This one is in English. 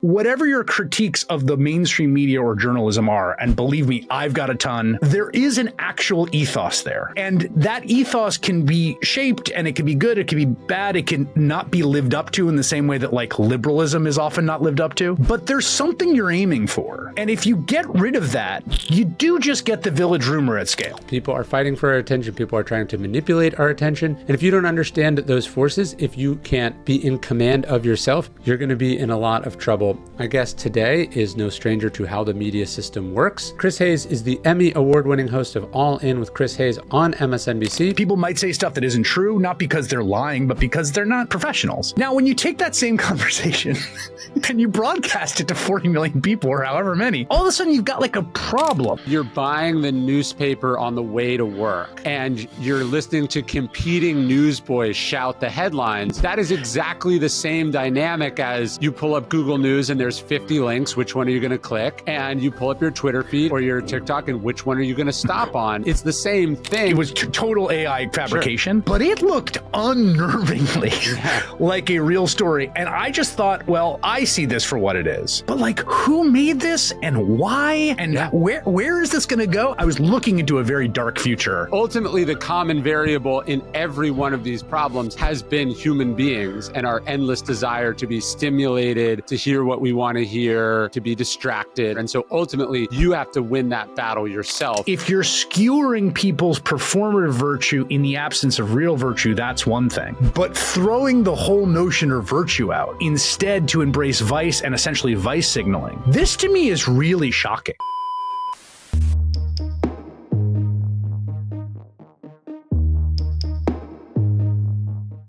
Whatever your critiques of the mainstream media or journalism are, and believe me, I've got a ton, there is an actual ethos there. And that ethos can be shaped, and it can be good, it can be bad, it can not be lived up to in the same way that like liberalism is often not lived up to. But there's something you're aiming for. And if you get rid of that, you do just get the village rumor at scale. People are fighting for our attention. People are trying to manipulate our attention. And if you don't understand those forces, if you can't be in command of yourself, you're going to be in a lot of trouble. My guest today is no stranger to how the media system works. Chris Hayes is the Emmy award-winning host of All In with Chris Hayes on MSNBC. People might say stuff that isn't true, not because they're lying, but because they're not professionals. Now, when you take that same conversation and you broadcast it to 40 million people or however many, all of a sudden you've got like a problem. You're buying the newspaper on the way to work and you're listening to competing newsboys shout the headlines. That is exactly the same dynamic as you pull up Google News and there's 50 links. Which one are you going to click? And you pull up your Twitter feed or your TikTok and which one are you going to stop on? It's the same thing. It was total AI fabrication, but it looked unnervingly like a real story. And I just thought, well, I see this for what it is. But like, who made this and why? And where is this going to go? I was looking into a very dark future. Ultimately, the common variable in every one of these problems has been human beings and our endless desire to be stimulated, to hear what we want to hear, to be distracted. And so ultimately, you have to win that battle yourself. If you're skewering people's performative virtue in the absence of real virtue, that's one thing. But throwing the whole notion of virtue out instead to embrace vice and essentially vice signaling, this to me is really shocking.